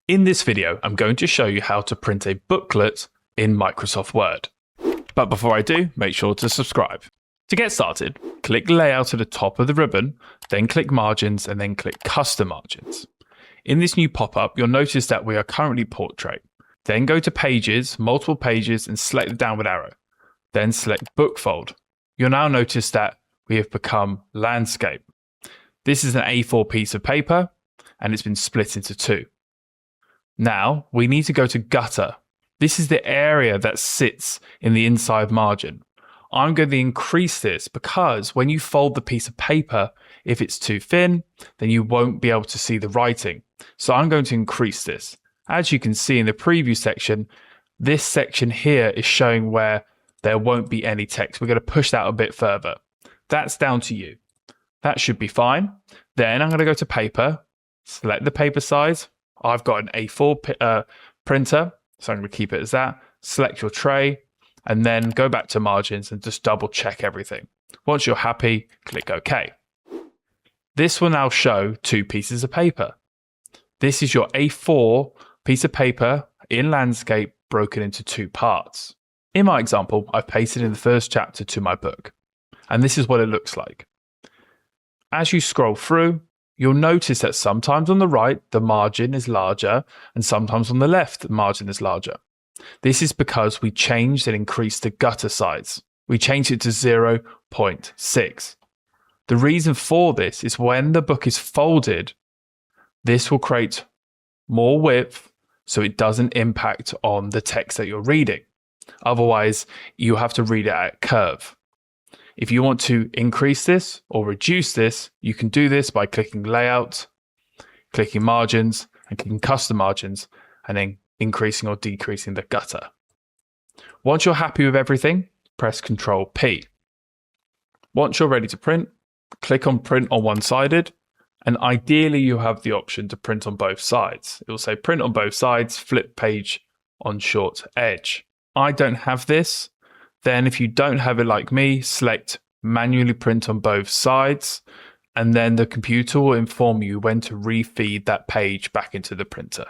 In this video, I'm going to show you how to print a booklet in Microsoft Word. But before I do, make sure to subscribe. To get started, click Layout at the top of the ribbon, then click Margins and then click Custom Margins. In this new pop-up, you'll notice that we are currently Portrait. Then go to Pages, Multiple Pages and select the downward arrow. Then select Bookfold. You'll now notice that we have become Landscape. This is an A4 piece of paper and it's been split into two. Now we need to go to Gutter. This is the area that sits in the inside margin. I'm going to increase this because when you fold the piece of paper, if it's too thin, then you won't be able to see the writing. So I'm going to increase this. As you can see in the preview section, this section here is showing where there won't be any text. We're going to push that a bit further. That's down to you. That should be fine. Then I'm going to go to Paper, select the paper size. I've got an A4 printer, so I'm going to keep it as that. Select your tray, and then go back to margins and just double check everything. Once you're happy, click OK. This will now show two pieces of paper. This is your A4 piece of paper in landscape broken into two parts. In my example, I've pasted in the first chapter to my book, and this is what it looks like. As you scroll through, you'll notice that sometimes on the right, the margin is larger, and sometimes on the left, the margin is larger. This is because we changed and increased the gutter size. We changed it to 0.6. The reason for this is when the book is folded, this will create more width so it doesn't impact on the text that you're reading. Otherwise, you have to read it at a curve. If you want to increase this or reduce this, you can do this by clicking Layout, clicking Margins, and clicking Custom Margins, and then increasing or decreasing the gutter. Once you're happy with everything, press Ctrl P. Once you're ready to print, click on Print on one-sided, and ideally you have the option to print on both sides. It will say Print on both sides, flip page on short edge. I don't have this. Then if you don't have it like me, select Manually Print on both sides, and then the computer will inform you when to refeed that page back into the printer.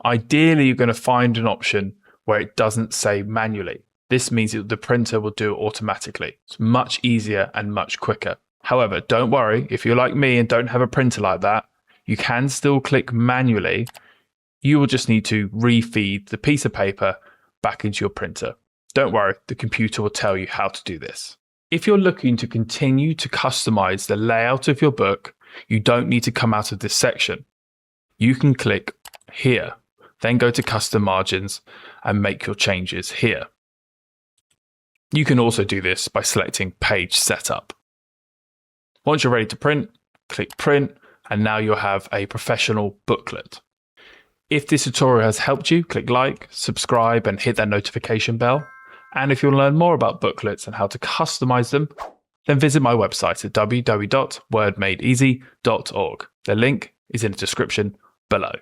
Ideally, you're going to find an option where it doesn't say manually. This means that the printer will do it automatically. It's much easier and much quicker. However, don't worry, if you're like me and don't have a printer like that, you can still click manually. You will just need to refeed the piece of paper back into your printer. Don't worry, the computer will tell you how to do this. If you're looking to continue to customize the layout of your book, you don't need to come out of this section. You can click here, then go to Custom Margins and make your changes here. You can also do this by selecting Page Setup. Once you're ready to print, click Print, and now you'll have a professional booklet. If this tutorial has helped you, click like, subscribe, and hit that notification bell. And if you want to learn more about booklets and how to customize them, then visit my website at www.wordmadeeasy.org. The link is in the description below.